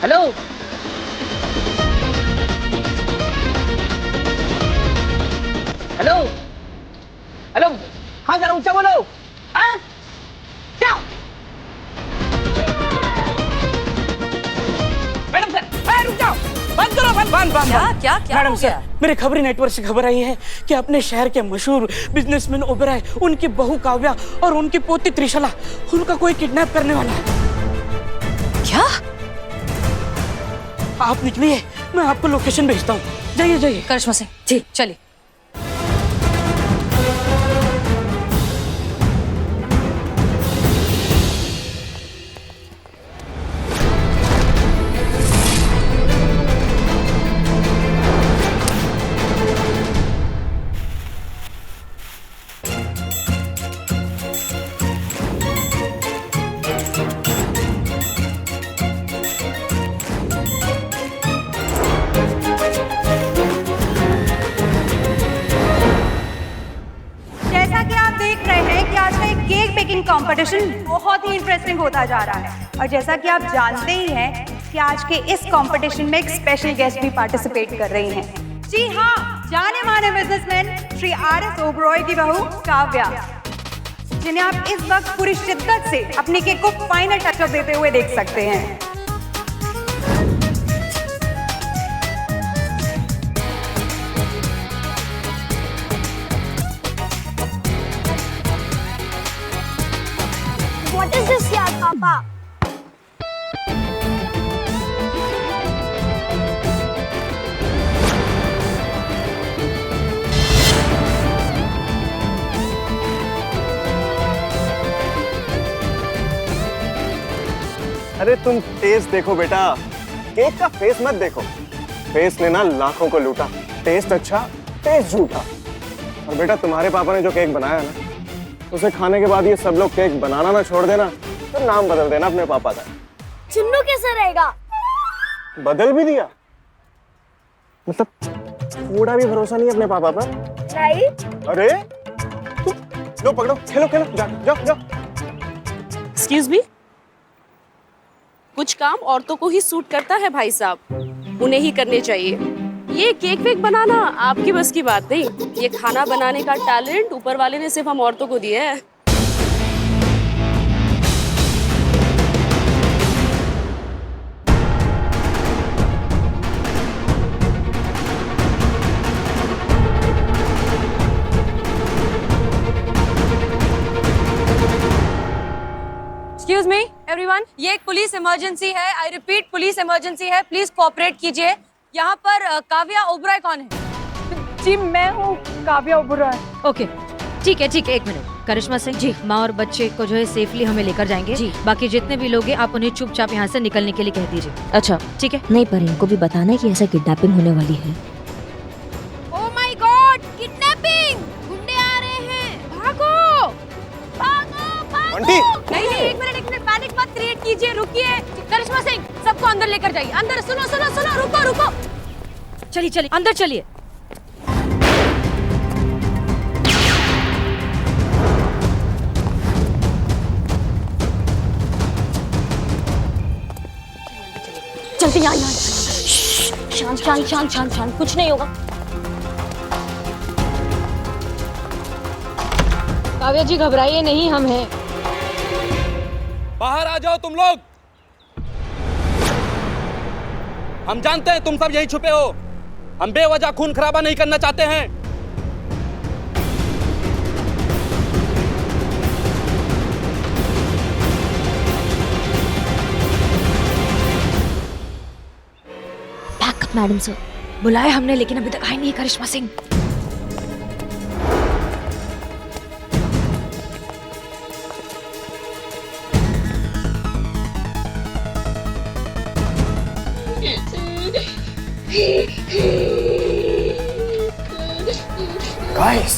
Hello hello hello, हाँ जरा ऊंचा बोलो। हाँ क्या मैडम सर, रुक जाओ, बंद करो, बंद। क्या मैडम सर, मेरे खबरी नेटवर्क से खबर आई है कि अपने शहर के मशहूर बिजनेसमैन ओबेरॉय, उनकी बहू काव्या और उनकी पोती त्रिशला, उनका कोई किडनैप करने वाला है। क्या? आप निकलिए, मैं आपको लोकेशन भेजता हूँ। जाइए। करिश्मा सिंह जी चलिए। कंपटीशन बहुत ही इंटरेस्टिंग होता जा रहा है और जैसा कि आप जानते ही हैं कि आज के इस कंपटीशन में एक स्पेशल गेस्ट भी पार्टिसिपेट कर रही हैं। जी हाँ, जाने माने बिजनेसमैन श्री आर.एस. ओबेरॉय की बहू काव्या, जिन्हें आप इस वक्त पूरी शिद्दत से अपनी केक को फाइनल टचअप देते हुए देख सकते हैं। What is this, yaar, Papa? अरे तुम टेस्ट देखो बेटा, केक का फेस मत देखो। फेस ने ना लाखों को लूटा, टेस्ट अच्छा, टेस्ट झूठा। और बेटा तुम्हारे पापा ने जो केक बनाया ना, उसे खाने के बाद ये सब लोग केक बनाना ना छोड़ देना तो नाम बदल देना अपने पापा का। चुन्नू कैसे रहेगा? बदल भी दिया? मतलब थोड़ा भी भरोसा नहीं अपने पापा पर? नहीं। अरे लो पकड़ो, खेलो जाओ। एक्सक्यूज मी, कुछ काम औरतों को ही सूट करता है भाई साहब, उन्हें ही करने चाहिए। ये केक वेक बनाना आपकी बस की बात नहीं, ये खाना बनाने का टैलेंट ऊपर वाले ने सिर्फ हम औरतों को दिया है। एक्सक्यूज मी एवरीवन, ये एक पुलिस इमरजेंसी है। आई रिपीट, पुलिस इमरजेंसी है, प्लीज कोऑपरेट कीजिए। यहाँ पर काव्या ओबेरॉय कौन है? जी मैं हूँ काव्या ओबेरॉय। ओके ठीक है, एक मिनट। करिश्मा सिंह जी, माँ और बच्चे को जो है सेफली हमें लेकर जाएंगे जी। बाकी जितने भी लोग हैं आप उन्हें चुपचाप यहाँ से निकलने के लिए कह दीजिए। अच्छा ठीक है। नहीं, पर इनको भी बताना है कि ऐसा किडनैपिंग होने वाली है। Oh my God, kidnapping! गुंडे आ रहे हैं, भागो! बंटी! नहीं, एक मिनट, पैनिक मत क्रिएट कीजिए, रुकिए। करिश्मा सिंह, सबको अंदर लेकर जाइए। अंदर, सुनो, रुको। चलिए अंदर चलिए। जल्दी यहाँ। शांत, कुछ नहीं होगा। काव्या जी घबराइए नहीं, हम हैं। बाहर आ जाओ तुम लोग। हम जानते हैं तुम सब यहीं छुपे हो। हम बेवजह खून खराबा नहीं करना चाहते हैं। Backup madam sir. बुलाया हमने, लेकिन अभी तक आई नहीं है करिश्मा सिंह। गाइस,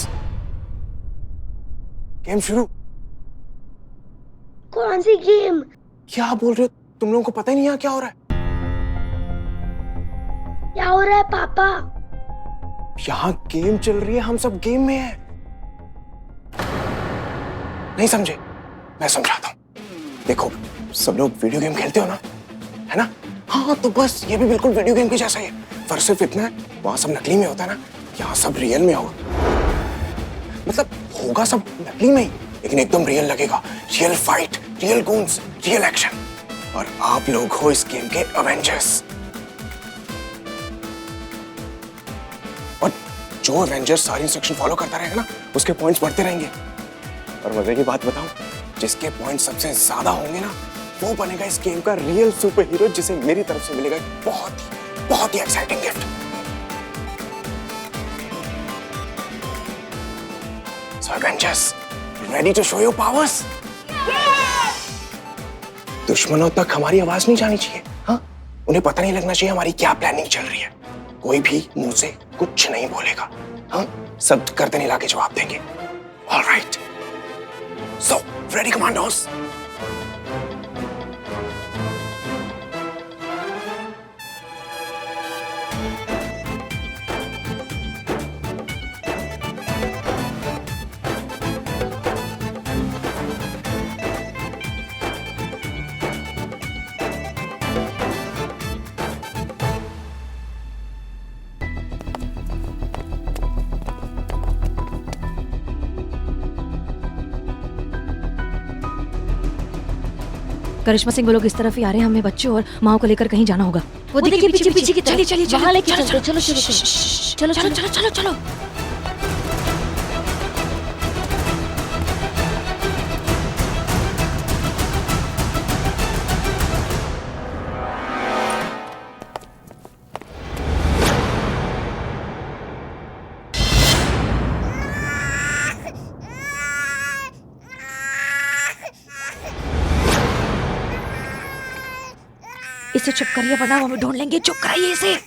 गेम शुरू। कौन सी गेम? क्या बोल रहे हो? तुम लोगों को पता ही नहीं यहाँ क्या हो रहा है? क्या हो रहा है पापा? यहाँ गेम चल रही है, हम सब गेम में हैं। नहीं समझे? मैं समझाता हूँ। देखो, सब लोग वीडियो गेम खेलते हो ना, है ना? हाँ तो बस ये भी बिल्कुल वीडियो गेम के जैसा ही है, पर सिर्फ इतना है वहां सब नकली में होता है ना, यहाँ सब रियल में होगा। मतलब होगा सब नकली में ही, लेकिन एकदम रियल लगेगा। Real fight, real goons, real action. और आप लोग हो इस गेम के अवेंजर्स। और जो अवेंजर्स सारी इंस्ट्रक्शन फॉलो करता रहेगा ना, उसके पॉइंट्स बढ़ते रहेंगे। और मजे की बात बताऊं, जिसके पॉइंट सबसे ज्यादा होंगे ना, वो बनेगा इस गेम का रियल सुपर हीरो, जिसे मेरी तरफ से मिलेगा बहुत ही exciting gift. So Avengers, ready to show your powers? दुश्मनों तक हमारी आवाज नहीं जानी चाहिए, हाँ? उन्हें पता नहीं लगना चाहिए हमारी क्या प्लानिंग चल रही है। कोई भी मुंह से कुछ नहीं बोलेगा, हाँ? सब करते नहीं लाके जवाब देंगे। All right. So, ready commandos? करिश्मा सिंह वो लोग इस तरफ ही आ रहे हैं, हमें बच्चों और माँ को लेकर कहीं जाना होगा। वो देखिए पीछे की तरफ। चलिए वहाँ लेके चलते, चलो चलो चलो चलो चलो चलो चलो। इसे चुप करिए वरना हम ढूंढ लेंगे। चुप कराइए इसे।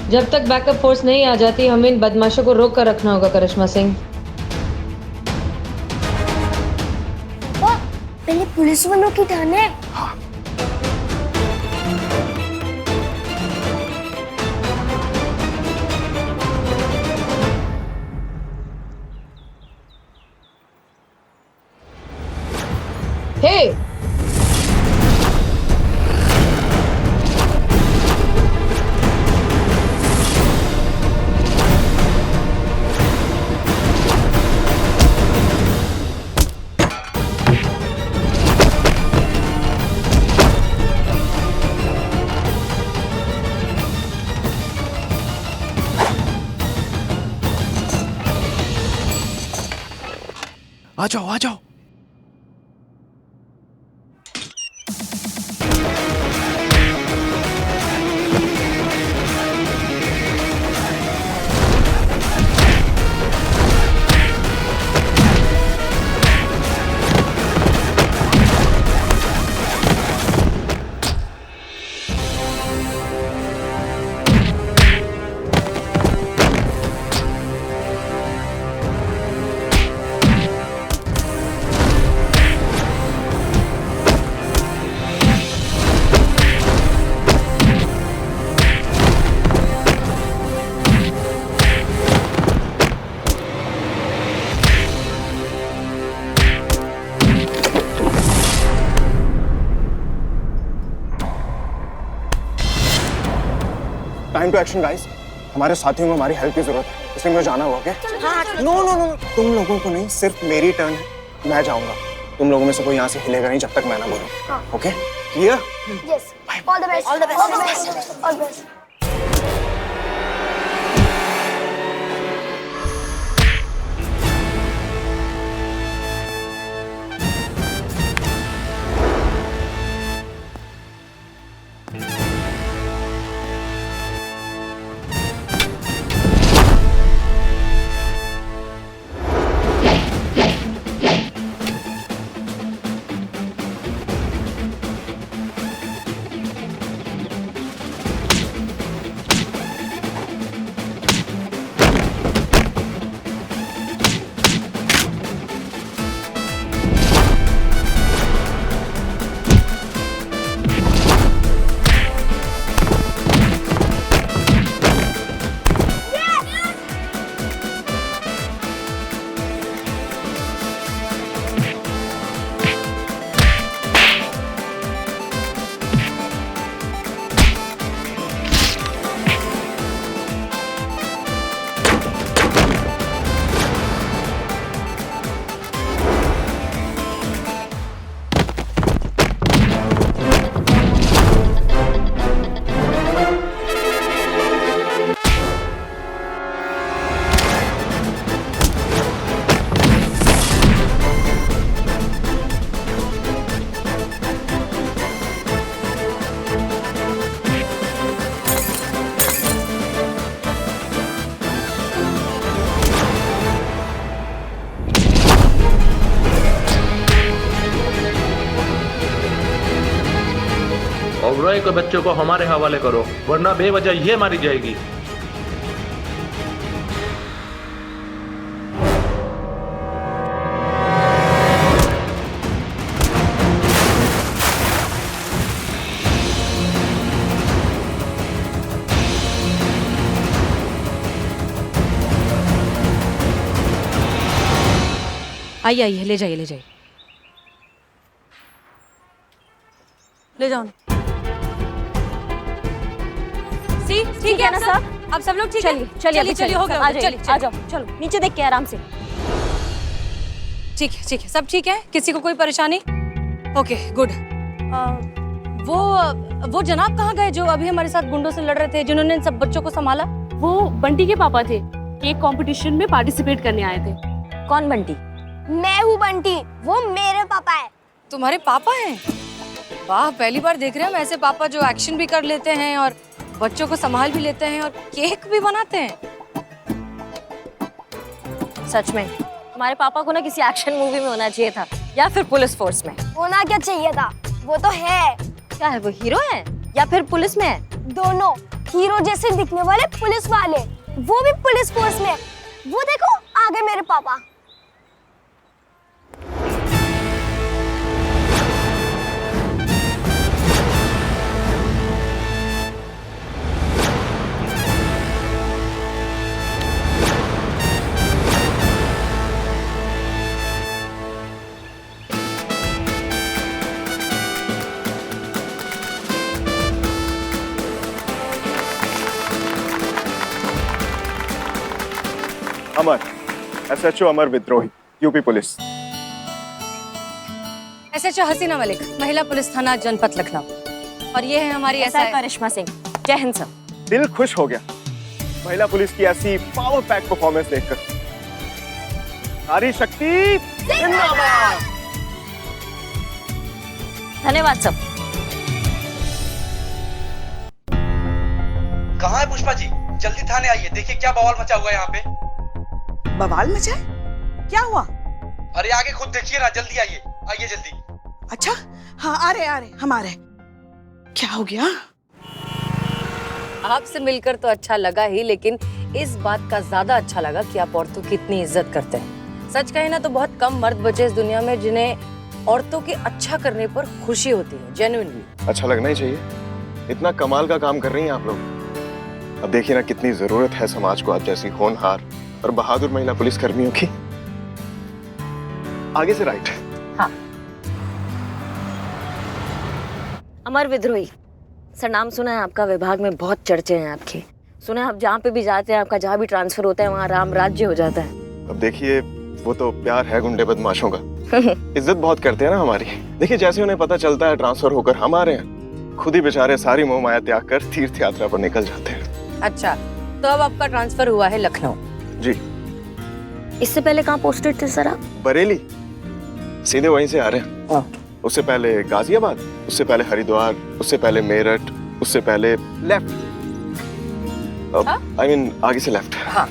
जब तक बैकअप फोर्स नहीं आ जाती, हमें इन बदमाशों को रोक कर रखना होगा करिश्मा सिंह। पहले पुलिस वालों की टर्न है। हाँ। हे आ जाओ आ जाओ। Time to action guys. हमारे साथियों को हमारी हेल्प की जरूरत है, इसलिए मुझे जाना होगा। क्या? नो नो नो, तुम लोगों को नहीं, सिर्फ मेरी टर्न है। मैं जाऊंगा, तुम लोगों में से कोई यहाँ से हिलेगा नहीं जब तक मैं ना बोलूं। Okay clear? Yes, all the best, all the best, all the best, all the best. Oberoi के बच्चों को हमारे हवाले करो, वरना बेवजह ये मारी जाएगी। आइए आइए, ले जाइए ले जाइए। ले जाओ। सी ठीक है ना सब? अब सब लोग ठीक है? चलिए चलिए हो गया, चलिए आ जाओ, चलो नीचे देख के आराम से। ठीक है, सब ठीक है? किसी को कोई परेशानी? Okay good. वो जनाब कहाँ गए जो अभी हमारे साथ गुंडों से लड़ रहे थे, जिन्होंने इन सब बच्चों को संभाला? वो बंटी के पापा थे, केक कंपटीशन में पार्टिसिपेट करने आए थे। कौन बंटी? मैं हूँ बंटी, वो मेरे पापा है। तुम्हारे पापा हैं? वाह, पहली बार देख रहे हैं हम ऐसे पापा जो एक्शन भी कर लेते हैं और बच्चों को संभाल भी लेते हैं और केक भी बनाते हैं। सच में हमारे पापा को ना किसी एक्शन मूवी में होना चाहिए था, या फिर पुलिस फोर्स में। होना क्या चाहिए था? वो तो है। क्या है, वो हीरो है या फिर पुलिस में है? दोनों। हीरो जैसे दिखने वाले पुलिस वाले, वो भी पुलिस फोर्स में। वो देखो आ गए मेरे पापा। अमर, SHO अमर विद्रोही, यूपी पुलिस। SHO हसीना मलिक, महिला पुलिस थाना जनपद लखनऊ। और ये है हमारी SI करिश्मा सिंह। जय हिंद सर। दिल खुश हो गया महिला पुलिस की ऐसी पावर पैक परफॉर्मेंस देखकर। नारी शक्ति जिंदाबाद। धन्यवाद सब। कहाँ है पुष्पा जी? जल्दी थाने आइए, देखिए क्या बवाल मचा हुआ है यहाँ पे। बवाल मचा है? क्या हुआ? अरे आगे खुद देखिए ना, जल्दी आइए, आइए जल्दी। अच्छा हाँ, आ रहे हम आ रहे। क्या हो गया? आपसे मिलकर तो अच्छा लगा ही, लेकिन इस बात का ज्यादा अच्छा लगा कि आप औरतों की इतनी इज्जत करते हैं। सच कहे ना तो बहुत कम मर्द बचे इस दुनिया में जिन्हें औरतों के अच्छा करने पर खुशी होती है, जेन्युइनली। अच्छा लगना ही चाहिए, इतना कमाल का काम कर रही हैं आप लोग। अब देखिए ना कितनी जरूरत है समाज को आप जैसी होनहार और बहादुर महिला पुलिस कर्मियों की। आगे से राइट। हाँ। अमर विद्रोही सर, नाम सुना है आपका, विभाग में बहुत चर्चे हैं आपके। सुना है आप जहाँ पे भी जाते हैं, आपका जहाँ भी ट्रांसफर होता है वहाँ राम राज्य हो जाता है। अब देखिए वो तो प्यार है गुंडे बदमाशों का। इज्जत बहुत करते हैं ना हमारी। देखिए जैसे उन्हें पता चलता है ट्रांसफर होकर हम आ रहे हैं, खुद ही बेचारे सारी मोह माया त्याग कर तीर्थ यात्रा पर निकल जाते हैं। अच्छा, तो अब आपका ट्रांसफर हुआ है लखनऊ? जी। इससे पहले कहाँ पोस्टेड थे सर आप? बरेली, सीधे वहीं से आ रहे हैं। उससे पहले गाजियाबाद, उससे पहले हरिद्वार, उससे पहले मेरठ, उससे पहले लेफ्ट। आई मीन आगे से लेफ्ट। हाँ।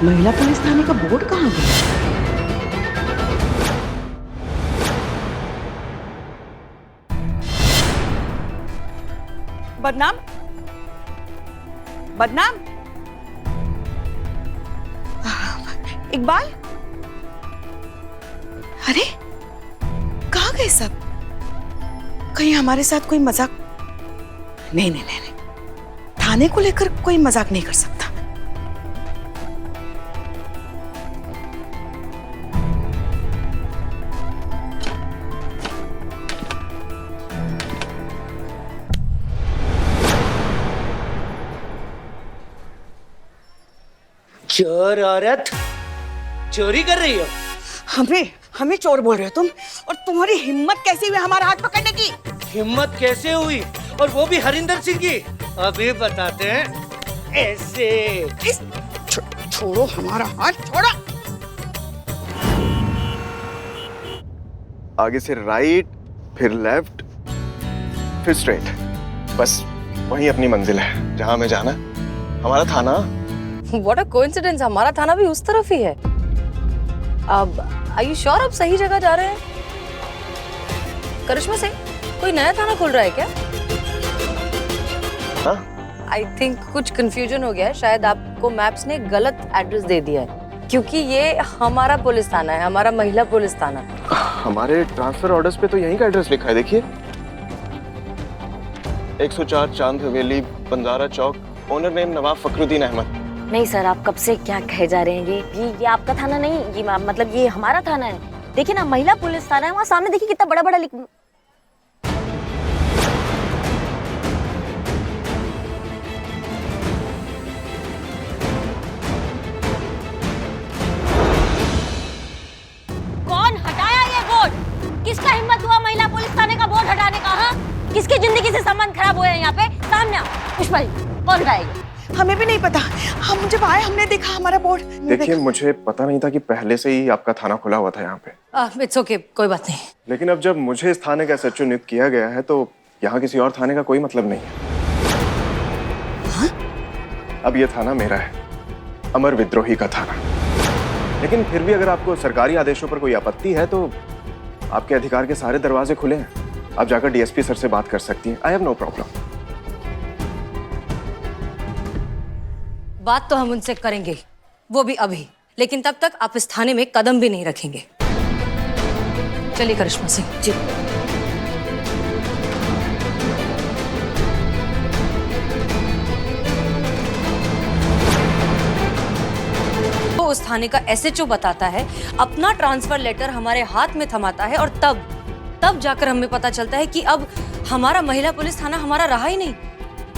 महिला पुलिस थाने का बोर्ड कहाँ गया? बदनाम बदनाम। इकबाल, अरे कहाँ गए सब? कहीं हमारे साथ कोई मजाक? नहीं नहीं नहीं, थाने को लेकर कोई मजाक नहीं कर सकता। चोर औरत, चोरी कर रही हो? हमें चोर बोल रहे हो तुम? और तुम्हारी हिम्मत कैसी हुई हमारा हाथ पकड़ने की? हिम्मत कैसे हुई, और वो भी हरिंदर सिंह की? अभी बताते हैं। ऐसे छोड़ो हमारा हाथ, छोड़ो। आगे से राइट, फिर लेफ्ट, फिर स्ट्रेट। बस वही अपनी मंजिल है जहां हमें जाना। हमारा थाना व्हाट अ कोइंसिडेंस, हमारा थाना भी उस तरफ ही है। अब आर यू श्योर आप सही जगह जा रहे हैं? करिश्मा से कोई नया थाना खुल रहा है क्या? आई थिंक कुछ कंफ्यूजन हो गया है, शायद आपको मैप्स ने गलत एड्रेस दे दिया है, क्योंकि ये हमारा पुलिस थाना है, हमारा महिला पुलिस थाना। हमारे ट्रांसफर ऑर्डर्स पे तो यहीं का एड्रेस लिखा है, देखिए 104 चांद हवेली, बंजारा चौक, ओनर नेम नवाब फखरुद्दीन अहमद। नहीं सर, आप कब से क्या कहे जा रहे हैं? ये आपका थाना नहीं, ये मतलब ये हमारा थाना है। देखिए ना, महिला पुलिस थाना है, वहाँ सामने देखिए कितना बड़ा बड़ा लिख। कौन हटाया ये बोर्ड? किसका हिम्मत हुआ महिला पुलिस थाने का बोर्ड हटाने का? हाँ, किसकी जिंदगी से संबंध खराब हुए हैं यहाँ पे? सामने आओ। पुष्पा जी, कौन हटाएगा? हमें भी नहीं पता, हम जब आए हमने देखा हमारा बोर्ड। देखिए, मुझे पता नहीं था कि पहले से ही आपका थाना खुला हुआ था यहाँ पे। इट्स ओके, कोई बात नहीं। लेकिन अब जब मुझे इस थाने का SHO नियुक्त किया गया है तो यहाँ किसी और थाने का कोई मतलब नहीं है। हाँ? अब ये थाना मेरा है, अमर विद्रोही का थाना। लेकिन फिर भी अगर आपको सरकारी आदेशों पर कोई आपत्ति है तो आपके अधिकार के सारे दरवाजे खुले हैं। आप जाकर DSP सर से बात कर सकती हैं। I have no problem. बात तो हम उनसे करेंगे, वो भी अभी, लेकिन तब तक आप इस थाने में कदम भी नहीं रखेंगे। चलिए करिश्मा सिंह जी। तो उस थाने का SHO बताता है, अपना ट्रांसफर लेटर हमारे हाथ में थमाता है, और तब जाकर हमें पता चलता है कि अब हमारा महिला पुलिस थाना हमारा रहा ही नहीं।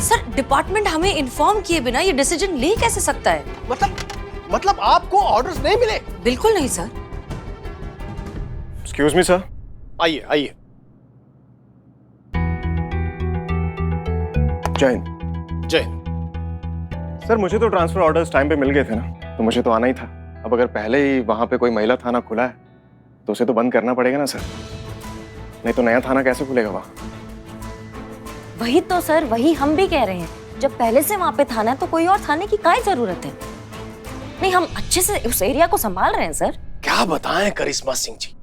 सर, डिपार्टमेंट हमें इन्फॉर्म किए बिना ये डिसीजन ले कैसे सकता है? मतलब आपको ऑर्डर्स नहीं मिले? बिल्कुल नहीं सर। Excuse me sir. आइए आइए। जय हिंद। जय। सर, मुझे तो ट्रांसफर ऑर्डर्स टाइम पे मिल गए थे ना, तो मुझे तो आना ही था। अब अगर पहले ही वहां पे कोई महिला थाना खुला है तो उसे तो बंद करना पड़ेगा ना सर, नहीं तो नया थाना कैसे खुलेगा वहां? वही तो सर, वही हम भी कह रहे हैं। जब पहले से वहाँ पे थाना है तो कोई और थाने की काय जरूरत है? नहीं, हम अच्छे से उस एरिया को संभाल रहे हैं सर। क्या बताएं करिश्मा सिंह जी,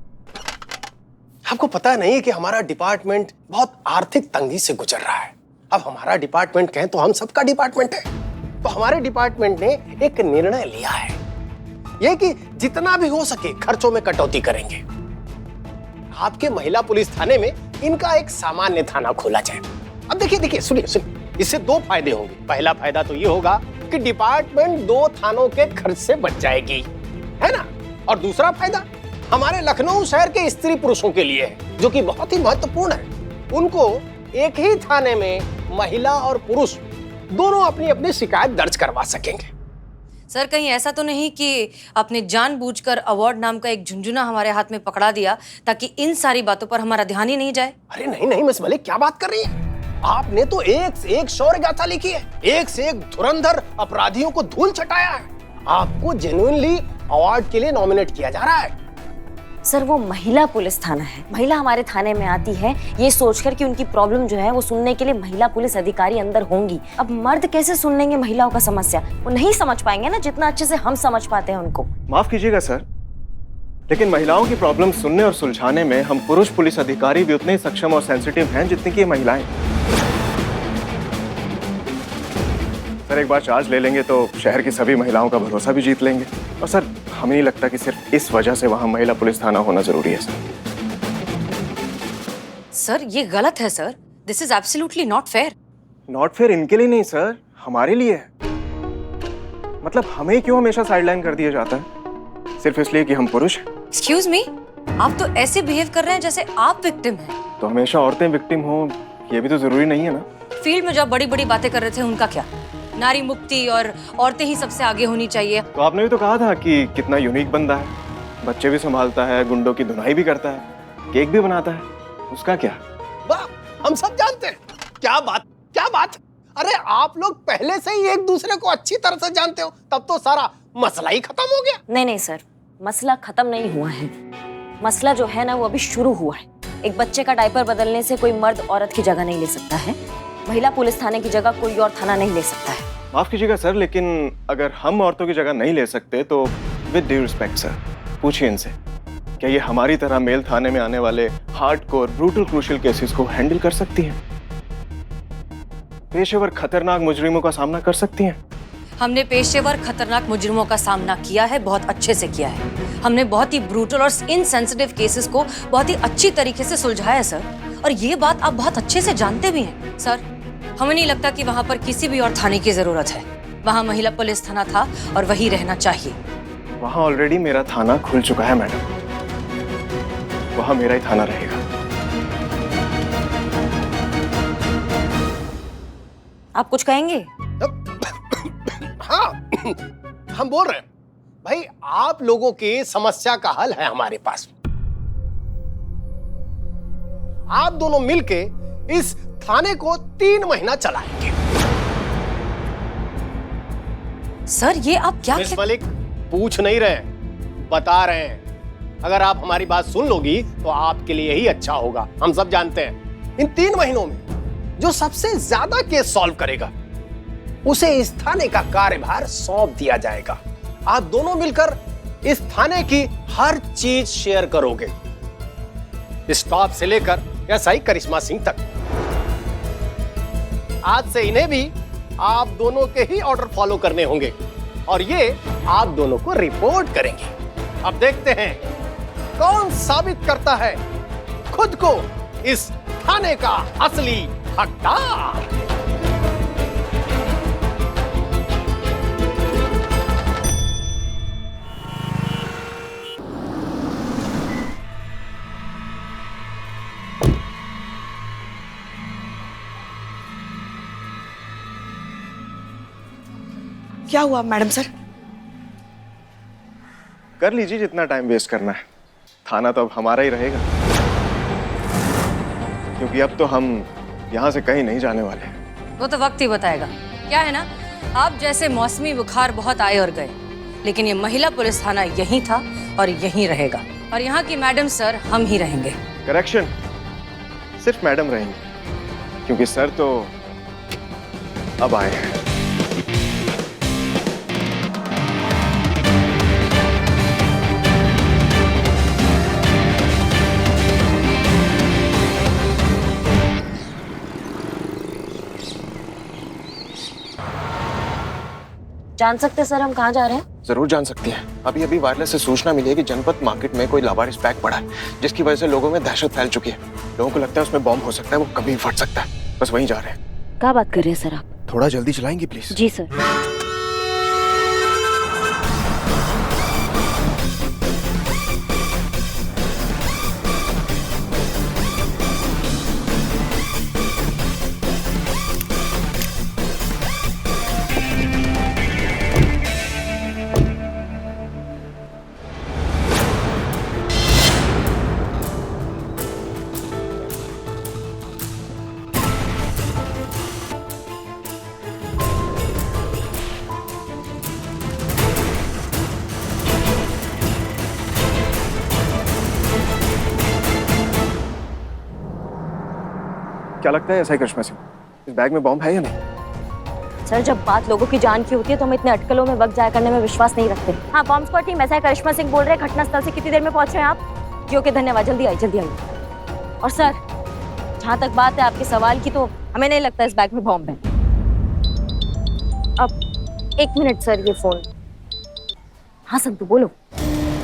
आपको पता नहीं है कि हमारा डिपार्टमेंट बहुत आर्थिक तंगी से गुजर रहा है। अब हमारा डिपार्टमेंट कहें तो हम सबका डिपार्टमेंट है। तो हमारे डिपार्टमेंट ने एक निर्णय लिया है, यह कि जितना भी हो सके खर्चों में कटौती करेंगे। आपके महिला पुलिस थाने में इनका एक सामान्य थाना खोला जाए। अब देखिए सुनिए, इससे दो फायदे होंगे। पहला फायदा तो ये होगा कि डिपार्टमेंट 2 थानों के खर्च से बच जाएगी, है ना? और दूसरा फायदा हमारे लखनऊ शहर के स्त्री पुरुषों के लिए है, जो कि बहुत ही महत्वपूर्ण है। उनको एक ही थाने में महिला और पुरुष दोनों अपनी अपनी शिकायत दर्ज करवा सकेंगे। सर, कहीं ऐसा तो नहीं कि आपने जानबूझकर अवार्ड नाम का एक झुंझुना हमारे हाथ में पकड़ा दिया ताकि इन सारी बातों पर हमारा ध्यान ही नहीं जाए? अरे नहीं मिस मलिक, क्या बात कर रही है? आपने तो एक से एक शौर्य गाथा लिखी है, एक से एक धुरंधर अपराधियों को धूल चटाया है। आपको जेन्युइनली अवार्ड के लिए नॉमिनेट किया जा रहा है। सर, वो महिला पुलिस थाना है। महिला हमारे थाने में आती है ये सोचकर कि उनकी प्रॉब्लम जो है वो सुनने के लिए महिला पुलिस अधिकारी अंदर होंगी। अब मर्द कैसे सुन लेंगे महिलाओं का समस्या? वो नहीं समझ पाएंगे ना, जितना अच्छे से हम समझ पाते हैं उनको। माफ कीजिएगा सर, लेकिन महिलाओं की प्रॉब्लम सुनने और सुलझाने में हम पुरुष पुलिस अधिकारी भी उतने ही सक्षम और सेंसिटिव हैं जितनी कि महिलाएं। सर, एक बार चार्ज ले लेंगे तो शहर की सभी महिलाओं का भरोसा भी जीत लेंगे। और सर, हमें नहीं लगता कि सिर्फ इस वजह से वहां महिला पुलिस थाना होना जरूरी है। सर, ये गलत है sir. This is absolutely not fair. Not fair इनके लिए नहीं सर, हमारे लिए है। मतलब हमें क्यों हमेशा साइडलाइन कर दिया जाता है सिर्फ इसलिए कि हम पुरुष हैं? एक्सक्यूज मी, आप तो ऐसे बिहेव कर रहे हैं जैसे आप विक्टिम हैं। तो हमेशा औरतें विक्टिम हो ये भी तो जरूरी नहीं है ना। फील्ड में जो बड़ी बड़ी बातें कर रहे थे उनका क्या? नारी मुक्ति और औरतें ही सबसे आगे होनी चाहिए। तो आपने भी तो कहा था कि कितना यूनिक बंदा है, बच्चे भी संभालता है, गुंडों की धुनाई भी करता है, केक भी बनाता है, उसका क्या? वाह, हम सब जानते हैं। क्या बात। अरे आप लोग पहले से ही एक दूसरे को अच्छी तरह से जानते हो, तब तो सारा मसला ही खत्म हो गया। नहीं सर, मसला खत्म नहीं हुआ है। मसला जो है ना वो अभी शुरू हुआ है। एक बच्चे का डायपर बदलने से कोई मर्द औरत की जगह नहीं ले सकता है। महिला पुलिस थाने की जगह कोई और थाना नहीं ले सकता है। माफ कीजिएगा सर, लेकिन अगर हम औरतों की जगह नहीं ले सकते तो विद ड्यू रिस्पेक्ट सर, पूछिए इनसे क्या ये हमारी तरह मेल थाने में आने वाले हार्डकोर ब्रूटल क्रूशियल केसेस को हैंडल कर सकती हैं? पेशेवर खतरनाक मुजरिमों का सामना कर सकती हैं? हमने पेशेवर खतरनाक मुजरिमों का सामना किया है, बहुत अच्छे से किया है। हमने बहुत ही ब्रूटल और इनसेंसिटिव केसेस को बहुत ही अच्छी तरीके से सुलझाया है सर, और ये बात आप बहुत अच्छे से जानते भी हैं सर। हमें नहीं लगता कि वहाँ पर किसी भी और थाने की जरूरत है। वहाँ महिला पुलिस थाना था और वही रहना चाहिए। वहाँ ऑलरेडी मेरा थाना खुल चुका है मैडम, वहाँ मेरा ही थाना रहेगा। आप कुछ कहेंगे? हाँ, हम बोल रहे हैं भाई, आप लोगों की समस्या का हल है हमारे पास। आप दोनों मिलके इस थाने को 3 महीना चलाएंगे। सर ये आप क्या मिस मलिक, पूछ नहीं रहे, बता रहे हैं। अगर आप हमारी बात सुन लोगी तो आपके लिए ही अच्छा होगा। हम सब जानते हैं इन 3 महीनों में जो सबसे ज्यादा केस सॉल्व करेगा उसे इस थाने का कार्यभार सौंप दिया जाएगा। आप दोनों मिलकर इस थाने की हर चीज शेयर करोगे, स्टाफ से लेकर एसआई करिश्मा सिंह तक। आज से इन्हें भी आप दोनों के ही ऑर्डर फॉलो करने होंगे और ये आप दोनों को रिपोर्ट करेंगे। अब देखते हैं कौन साबित करता है खुद को इस थाने का असली हकदार। क्या हुआ मैडम सर? कर लीजिए जितना टाइम वेस्ट करना है, थाना तो अब हमारा ही रहेगा, क्योंकि अब तो हम यहाँ से कहीं नहीं जाने वाले। वो तो वक्त ही बताएगा। क्या है ना, आप जैसे मौसमी बुखार बहुत आए और गए, लेकिन ये महिला पुलिस थाना यहीं था और यहीं रहेगा, और यहाँ की मैडम सर हम ही रहेंगे। करेक्शन, सिर्फ मैडम रहेंगे, क्योंकि सर तो अब आए हैं। जान सकते सर हम कहाँ जा रहे हैं? जरूर जान सकती हैं। अभी अभी वायरलेस से सूचना मिली है कि जनपद मार्केट में कोई लावारिस बैग पड़ा है, जिसकी वजह से लोगों में दहशत फैल चुकी है। लोगों को लगता है उसमें बॉम्ब हो सकता है, वो कभी भी फट सकता है। बस वहीं जा रहे हैं। क्या बात कर रहे हैं सर आप? थोड़ा जल्दी चलाएंगे प्लीज? Ji sir. क्या लगता है एसआई करिश्मा सिंह, इस बैग में बॉम्ब है या नहीं? सर जब बात लोगों की जान की होती है तो हम इतने अटकलों में वक्त जाया करने में विश्वास नहीं रखते। हाँ, बॉम्ब स्क्वाड टीम एसआई करिश्मा सिंह बोल रहे हैं। घटनास्थल से कितनी देर में पहुंच रहे हैं आप? जी ओके, धन्यवाद, जल्दी आइए जल्दी आइए। और सर जहाँ तक बात है आपके सवाल की, तो हमें नहीं लगता इस बैग में बॉम्ब है। अब 1 मिनट सर, ये फोन। हाँ संतु बोलो।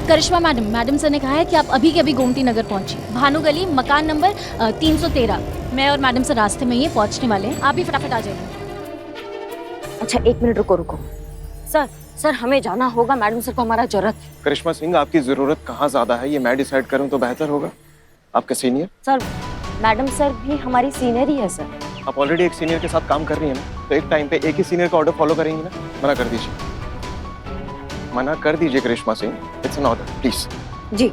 करिश्मा मैडम सर ने कहा है कि आप अभी के अभी गोमती नगर पहुंची, भानु गली, मकान नंबर 313। मैं और मैडम सर रास्ते में ही पहुंचने वाले हैं, आप भी फटाफट आ जाइए। अच्छा 1 मिनट रुको। सर हमें जाना होगा, मैडम सर को हमारा जरूरत। करिश्मा सिंह, आपकी जरूरत कहाँ ज्यादा है ये मैं डिसाइड करूँ तो बेहतर होगा। आपके सीनियर? सर मैडम सर भी हमारी सीनियर ही है सर। आप ऑलरेडी एक सीनियर के साथ काम कर रही है ना, तो एक टाइम पे एक ही सीनियर का ऑर्डर फॉलो करेंगी ना? मना कर दीजिए, मना कर दीजिए Karishma Singh, it's an order please. जी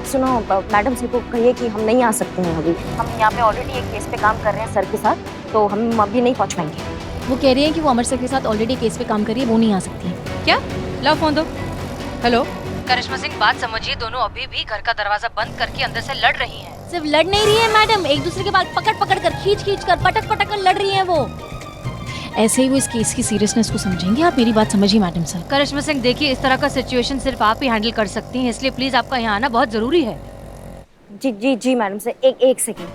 सुनो, मैडम सर को कहिए कि हम नहीं आ सकते हैं अभी। हम यहाँ पे ऑलरेडी एक केस पे काम कर रहे हैं सर के साथ, तो हम अभी नहीं पहुँच पाएंगे। वो कह रही हैं कि वो अमर सर के साथ ऑलरेडी केस पे काम कर रही है, वो नहीं आ सकती है। क्या? लो फोन दो। हेलो करिश्मा सिंह, बात समझिए, दोनों अभी भी घर का दरवाजा बंद करके अंदर से लड़ रही हैं। सिर्फ लड़ नहीं रही है मैडम, एक दूसरे के बाल पकड़ कर, खींच कर, पटक कर लड़ रही हैं वो। ऐसे ही वो इस केस की सीरियसनेस को समझेंगे। आप मेरी बात समझिए मैडम सर। करिश्मा सिंह देखिए, इस तरह का सिचुएशन सिर्फ आप ही हैंडल कर सकती हैं, इसलिए प्लीज आपका यहाँ आना बहुत जरूरी है। जी जी जी मैडम सर, एक सेकेंड।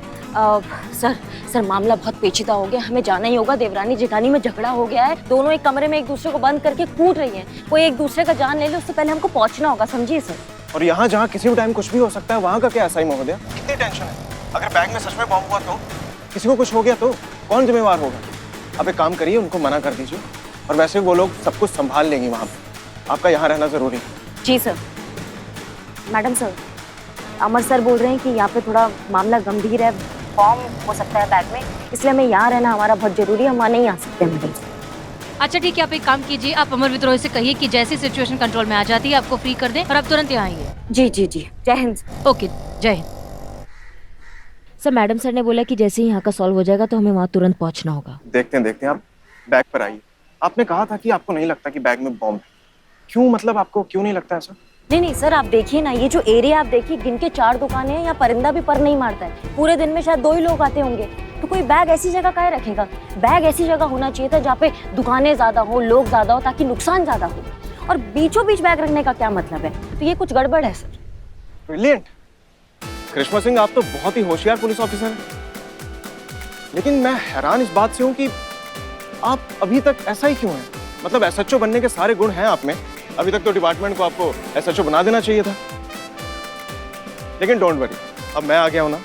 सर मामला बहुत पेचीदा हो गया, हमें जाना ही होगा। देवरानी जेठानी में झगड़ा हो गया है, दोनों एक कमरे में एक दूसरे को बंद करके कूद रही हैं। कोई एक दूसरे का जान ले ले उससे पहले हमको पहुंचना होगा, समझिए सर। और यहाँ जहाँ किसी भी टाइम कुछ भी हो सकता है, वहाँ का क्या ऐसा ही महोदया? कितनी टेंशन है? अगर बैग में सच में बॉम्ब हुआ तो, किसी को कुछ हो गया तो कौन जिम्मेवार होगा? आप एक काम करिए, उनको मना कर दीजिए, और वैसे वो लोग सब कुछ संभाल लेंगे वहाँ पे। आपका यहाँ रहना जरूरी है। जी सर। मैडम सर, अमर सर बोल रहे हैं कि यहाँ पे थोड़ा मामला गंभीर है, बॉम्ब हो सकता है बैग में, इसलिए हमें यहाँ रहना हमारा बहुत जरूरी है। हम वहाँ नहीं आ सकते मैडम सर। अच्छा ठीक है, आप एक काम कीजिए, आप अमर विद्रोही से कहिए कि जैसी सिचुएशन कंट्रोल में आ जाती है आपको फ्री कर दें और आप तुरंत यहाँ आइए। जी जी जी, जय हिंद। ओके, जय हिंद। सर मैडम सर ने बोला कि जैसे ही यहाँ का सॉल्व हो जाएगा तो हमें वहाँ तुरंत पहुँचना होगा। देखते हैं आप बैग पर आइए। आपने कहा था कि आपको नहीं लगता कि बैग में बॉम्ब है। क्यों, मतलब आपको क्यों नहीं लगता ऐसा? नहीं सर, आप देखिए ना, ये जो एरिया आप देखिए, गिन के 4 दुकानें हैं, यहाँ परिंदा भी पर नहीं मारता है। पूरे दिन में शायद 2 ही लोग आते होंगे, तो कोई बैग ऐसी जगह काहे रखेगा? बैग ऐसी जगह होना चाहिए था जहाँ पे दुकानें ज्यादा हो, लोग ज्यादा हो, ताकि नुकसान ज्यादा हो। और बीचों बीच बैग रखने का क्या मतलब है? तो ये कुछ गड़बड़ है सर। ब्रिलियंट करिश्मा सिंह, आप तो बहुत ही होशियार पुलिस ऑफिसर हैं। लेकिन मैं हैरान इस बात से हूँ कि आप अभी तक ऐसा ही क्यों हैं? मतलब एसएचओ बनने के सारे गुण हैं आप में, अभी तक तो डिपार्टमेंट को आपको एसएचओ बना देना चाहिए था। लेकिन डोंट वरी, अब मैं आ गया हूं ना,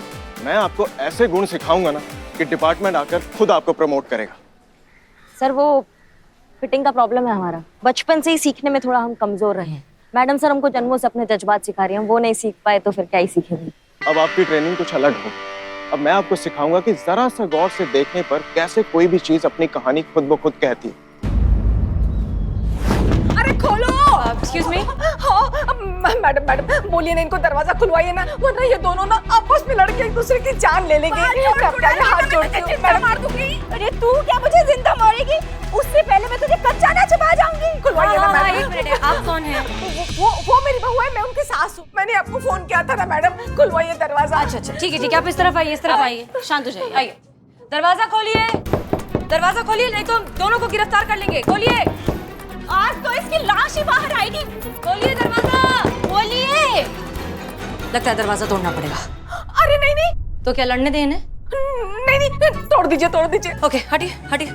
मैं आपको ऐसे गुण सिखाऊंगा ना कि डिपार्टमेंट आकर खुद आपको प्रमोट करेगा। सर वो फिटिंग का प्रॉब्लम है हमारा, बचपन से ही सीखने में थोड़ा हम कमजोर रहे हैं। मैडम सर हमको जन्मों से अपने जज्बात सिखा रही हैं, वो नहीं सीख पाए तो फिर क्या ही सीखेंगे। अब आपकी ट्रेनिंग कुछ अलग हो। अब मैं आपको सिखाऊंगा कि जरा सा गौर से देखने पर कैसे कोई भी चीज अपनी कहानी खुद ब खुद कहती है। अरे खोलो। Excuse me. हाँ मैडम बोलिए ना, इनको दरवाजा खुलवाइए ना, वरना ये दोनों ना आपस में लड़के एक दूसरे की जान ले लेंगे। हाथ जोड़ती हूँ मैडम। मार दूंगी। अरे तू क्या मुझे जिंदा मारेगी? उससे पहले मैं तुझे कच्चा ना चबा जाऊंगी। खुलवाइए ना मैडम। एक मिनट, आप कौन है? वो मेरी बहू है, मैं उनकी सास हूँ। मैंने आपको फोन किया था ना मैडम, खुलवाइए दरवाजा। अच्छा ठीक है, आप इस तरफ आइए, इस तरफ आइए, शांत हो जाइए, आइए। दरवाजा खोलिए, दरवाजा खोलिए, नहीं तो दोनों को गिरफ्तार कर लेंगे। खोलिए, आज तो इसकी लाश ही बाहर आएगी। खोलिए दरवाजा, खोलिए। लगता है दरवाजा तोड़ना पड़ेगा। अरे नहीं, तो क्या लड़ने दें इन्हें? नहीं, तोड़ दीजिए। ओके, हटिए।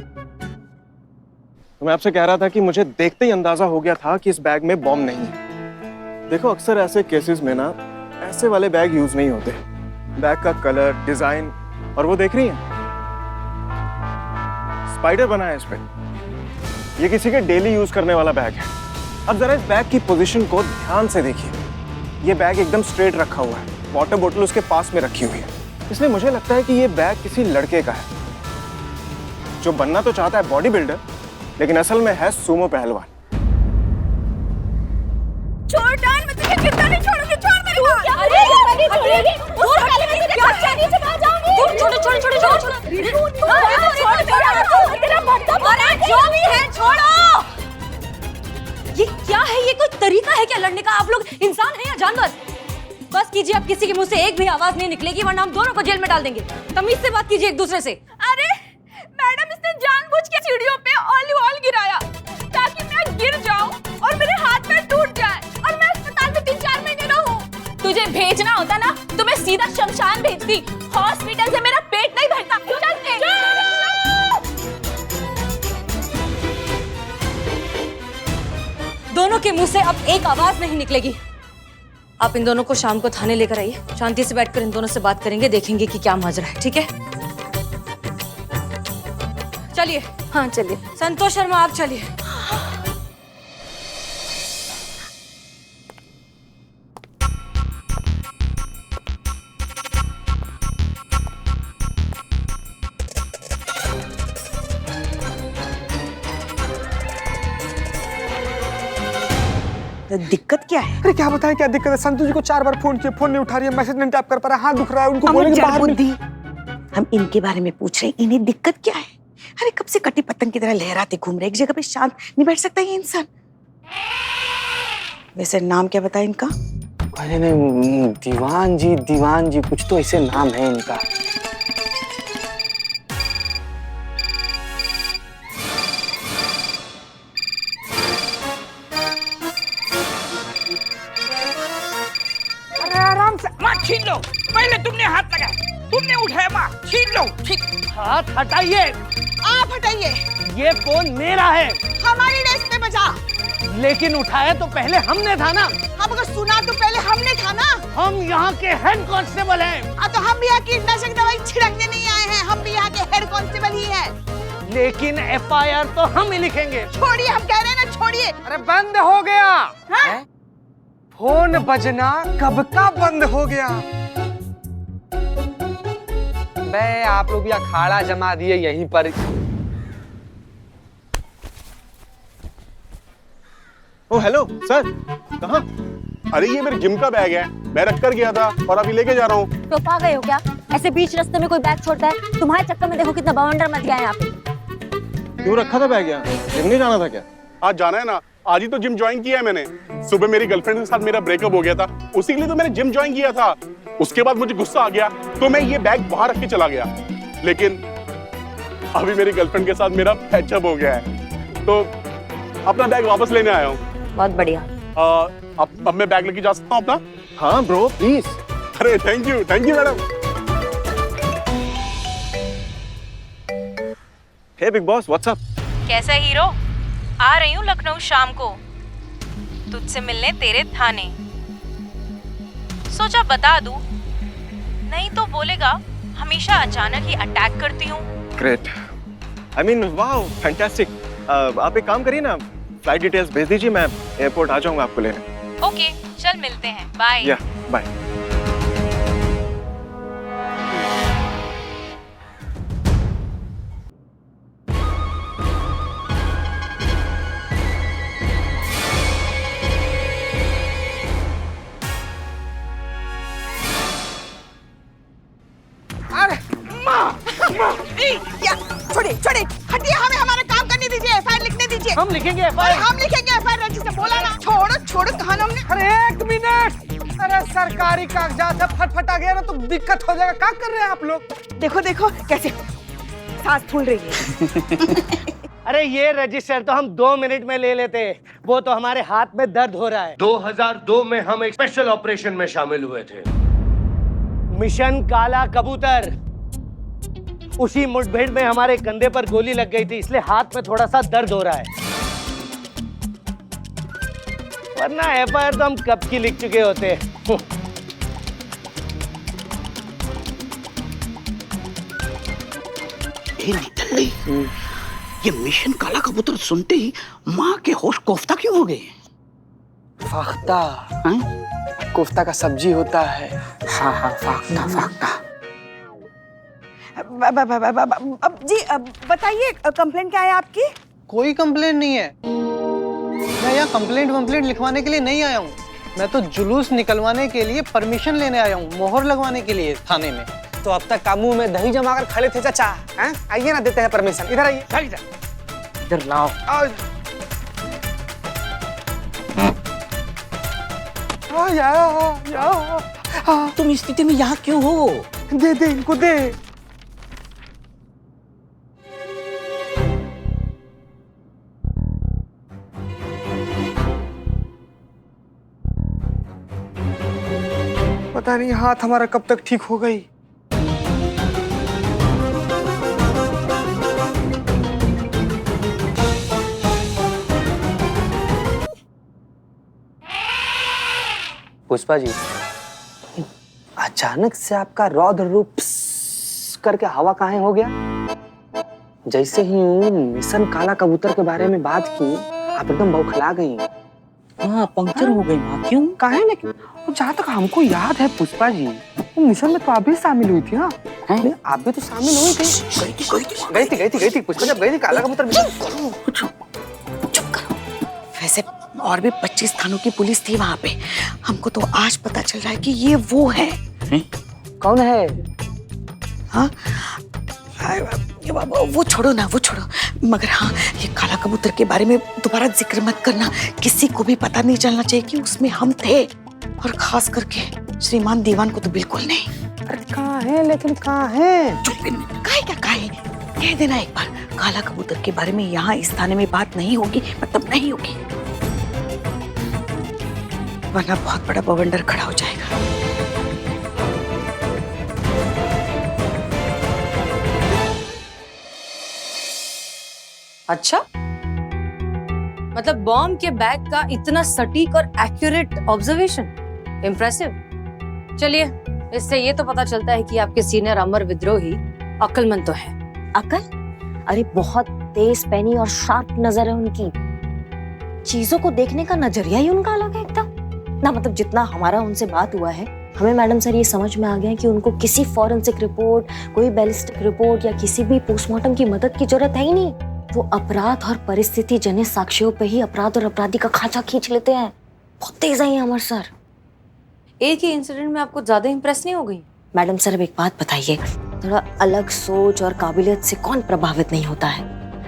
तो मैं आपसे कह रहा था कि मुझे देखते ही अंदाजा हो गया था कि इस बैग में बॉम्ब नहीं है। देखो अक्सर ऐसे केसेस में ना ऐसे वाले बैग यूज नहीं होते। बैग का कलर, डिजाइन, और वो देख रही हैं, स्पाइडर बना है इस पे। ये किसी के डेली यूज करने वाला बैग है। अब जरा इस बैग की पोजीशन को ध्यान से देखिए। ये बैग एकदम स्ट्रेट रखा हुआ है, वाटर बोतल उसके पास में रखी हुई है, इसलिए मुझे लगता है कि ये बैग किसी लड़के का है जो बनना तो चाहता है बॉडी बिल्डर, लेकिन असल में है सूमो पहलवान। छोड़ डाल, मैं तुझे जिंदा नहीं छोड़ूंगी। छोड़ मेरी बात। अरे नहीं छोड़ेगी, वो पहले मैं तुझे कच्चा नहीं चबा जाऊंगी। छोड़ो। तेरा मतलब और जो भी है छोड़ो। ये क्या है? ये कोई तरीका है क्या लड़ने का? आप लोग इंसान हैं या जानवर? बस कीजिए, अब किसी के मुंह से एक भी आवाज नहीं निकलेगी, वरना हम दोनों को जेल में डाल देंगे। तमीज से बात कीजिए एक दूसरे से। अरे मैडम, इसने जानबूझ के सीढ़ियों पे ऑलिव ऑयल गिराया ताकि मैं गिर जाऊं और मेरे हाथ में टूट जाए और मैं अस्पताल में 3-4 महीने रहूं। तुझे भेजना होता ना तो मैं सीधा शमशान भेजती। हॉस्पिटल से मेरा पेट नहीं भरता। दोनों के मुंह से अब एक आवाज नहीं निकलेगी। आप इन दोनों को शाम को थाने लेकर आइए, शांति से बैठकर इन दोनों से बात करेंगे, देखेंगे कि क्या माजरा है। ठीक है, चलिए। हाँ चलिए। संतोष शर्मा आप चलिए। दिक्कत क्या है? अरे क्या बताएं क्या दिक्कत है? संतू जी को 4 बार फोन किया, फोन नहीं उठा रही है, मैसेज नहीं टाइप कर पा रहा, हाथ दुख रहा है, उनको बोलेंगे बाहर बुद्धि। हम इनके बारे में पूछ रहे हैं, इन्हें दिक्कत क्या है? अरे कब से कटी पतंग की तरह लहराते घूम रहे, एक जगह पे शांत नहीं बैठ सकता ये इंसान। वैसे नाम क्या बताया इनका? अरे नहीं, दीवान जी कुछ तो ऐसे नाम है इनका। लो, हाथ हटाइए। आप हटाइए। ये फोन मेरा है। हमारी डेस्क पे बजा। लेकिन उठाया तो पहले हमने था ना। हमको सुना तो पहले हमने था ना। हम यहाँ के हेड कांस्टेबल हैं। तो हम भी यहाँ कीटनाशक दवाई छिड़कने नहीं आए हैं, हम भी यहाँ के हेड कांस्टेबल ही हैं। लेकिन FIR तो हम ही लिखेंगे। छोड़िए, हम कह रहे हैं ना, छोड़िए। अरे बंद हो गया। हाँ? फोन बजना कब का बंद हो गया। बे आप लोग भी अखाड़ा जमा दिए यहीं पर। ओ हेलो सर, कहाँ? अरे ये मेरे जिम का बैग है, मैं रख कर गया था और अभी लेके जा रहा हूँ। तो पा गए हो क्या? ऐसे बीच रास्ते में कोई बैग छोड़ता है? तुम्हारे चक्कर में देखो कितना बवंडर मच गया है यहाँ पे। क्यों रखा था बैग यहाँ? जिम नहीं जाना था क्या? आज जाना है ना, आज ही तो जिम ज्वाइन किया है मैंने। सुबह मेरी गर्लफ्रेंड के साथ मेरा ब्रेकअप हो गया था, उसी के लिए तो मैंने जिम ज्वाइन किया था। उसके बाद मुझे गुस्सा आ गया तो मैं ये बैग बाहर रख के चला गया, लेकिन अभी मेरी गर्लफ्रेंड के साथ मेरा पैचअप हो गया है, तो अपना बैग वापस लेने आया हूँ। बहुत बढ़िया। अब मैं बैग लेके जा सकता हूँ अपना? हाँ ब्रो प्लीज। अरे thank you madam. Hey big boss, what's up? कैसा हीरो? आ रही हूँ लखनऊ शाम को, तुझसे मिलने तेरे थाने। सोचा बता दूं, नहीं तो बोलेगा हमेशा अचानक ही अटैक करती हूँ। Great, I mean wow, fantastic. आप एक काम करिए ना, फ्लाइट डिटेल्स भेज दीजिए, मैं एयरपोर्ट आ जाऊंगा आपको लेने। ओके, चल मिलते हैं, बाय। या बाय। छोड़िए, हटिए, हमें हमारा काम करने दीजिए, FIR लिखने दीजिए। हम लिखेंगे FIR। हम लिखेंगे FIR, रजिस्टर बोला ना। छोड़ो कहा ना हमने। अरे एक मिनट, अरे सरकारी कागजात है, फटफटा गया ना तो दिक्कत हो जाएगा। क्या कर रहे हैं आप लोग? देखो कैसे सांस फूल रही है। अरे ये रजिस्टर तो हम 2 मिनट में ले लेते, वो तो हमारे हाथ में दर्द हो रहा है। 2002 में हम एक स्पेशल ऑपरेशन में शामिल हुए थे, मिशन काला कबूतर। उसी मुठभेड़ में हमारे कंधे पर गोली लग गई थी, इसलिए हाथ में थोड़ा सा दर्द हो रहा है, वरना FIR तो हम कब की लिख चुके होते। ये मिशन काला कबूतर सुनते ही माँ के होश कोफ्ता क्यों हो गए? फाख्ता, कोफ्ता का सब्जी होता है। हाँ, फाख्ता। अब जी बताइए, कंप्लेंट क्या है आपकी? कोई कंप्लेंट नहीं है, मैं यहाँ कंप्लेंट लिखवाने के लिए नहीं आया हूँ। मैं तो जुलूस निकलवाने के लिए परमिशन लेने आया हूँ, मोहर लगवाने के लिए थाने में। तो अब तक का मुंह में दही जमा कर खा लेते चाचा। आइए ना, देते हैं परमिशन। इधर आइए। इधर लाओ। तुम इस स्थिति में यहाँ क्यों हो? दे इनको दे। पता नहीं हाथ हमारा कब तक ठीक हो गई। पुष्पा जी, अचानक से आपका रौद्र रूप करके हवा काहे हो गया? जैसे ही मिशन काला कबूतर के बारे में बात की, आप एकदम बौखला गई। हाँ, पंक्चर हो गई माँ। क्यों? काहे ना? जहाँ तक हमको याद है पुष्पा जी, वो मिशन में तो आप भी शामिल हुई थी। हाँ, आप भी तो शामिल हुई थी। गई थी पुष्पा, जब गई थी काला कबूतर मिशन। चुप करो। वैसे और भी 25 थानों की पुलिस थी वहाँ पे। हमको तो आज पता चल रहा है कि ये वो है। कौन है? हाँ, वो छोड़ो ना, वो छोड़ो। मगर हाँ, ये काला कबूतर के बारे में दोबारा जिक्र मत करना। किसी को भी पता नहीं चलना चाहिए कि उसमें हम थे, और खास करके श्रीमान दीवान को तो बिल्कुल नहीं। अरे कहाँ है? लेकिन कहाँ है? चुप, काहे कह देना एक बार, काला कबूतर के बारे में यहाँ इस थाने में बात नहीं होगी, मतलब नहीं होगी, वरना बहुत बड़ा बवंडर खड़ा हो जाएगा। अच्छा, मतलब बॉम्ब के बैग का इतना सटीक और एक्यूरेट ऑब्जर्वेशन, इम्प्रेसिव। चलिए, इससे ये तो पता चलता है कि आपके सीनियर अमर विद्रोही अक्लमंद तो है। अकल? अरे बहुत तेज पैनी और शार्प नजर है उनकी। चीजों को देखने का नजरिया ही उनका अलग है एकदम ना। मतलब जितना हमारा उनसे बात हुआ है, हमें मैडम सर ये समझ में आ गया कि उनको किसी फॉरेंसिक रिपोर्ट, कोई बैलिस्टिक रिपोर्ट या किसी भी पोस्टमार्टम की मदद की जरूरत है ही नहीं। वो अपराध और परिस्थिति जनित साक्ष्यों पे ही अपराध और अपराधी का खांचा खींच लेते हैं। बहुत तेज है अमर सर। एक ही इंसिडेंट में आपको ज्यादा इंप्रेस नहीं हो गई? मैडम सर अब एक बात बताइए, थोड़ा अलग सोच और काबिलियत से कौन प्रभावित नहीं होता है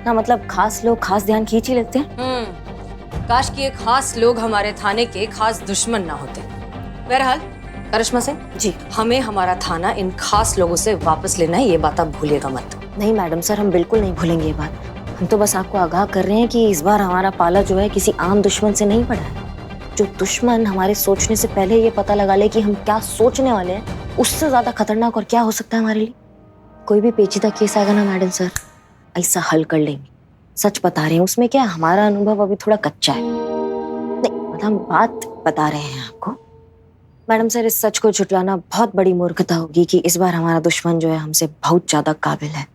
ना। मतलब खास लोग खास ध्यान खींच ही लेते हैं। काश कि ये खास लोग हमारे थाने के खास दुश्मन ना होते। बहरहाल करिश्मा सिंह जी, हमें हमारा थाना इन खास लोगों से वापस लेना है, ये बात आप भूलिएगा मत। नहीं मैडम सर, हम बिल्कुल नहीं भूलेंगे ये बात। हम तो बस आपको आगाह कर रहे हैं कि इस बार हमारा पाला जो है किसी आम दुश्मन से नहीं पड़ा है। जो दुश्मन हमारे सोचने से पहले ये पता लगा ले कि हम क्या सोचने वाले हैं, उससे ज्यादा खतरनाक और क्या हो सकता है हमारे लिए। कोई भी पेचीदा केस आएगा ना मैडम सर, ऐसा हल कर लेंगे। सच बता रहे हैं, उसमें क्या हमारा अनुभव अभी थोड़ा कच्चा है। नहीं मतलब हम बात बता रहे हैं आपको। मैडम सर, इस सच को झुटलाना बहुत बड़ी मूर्खता होगी कि इस बार हमारा दुश्मन जो है हमसे बहुत ज्यादा काबिल है।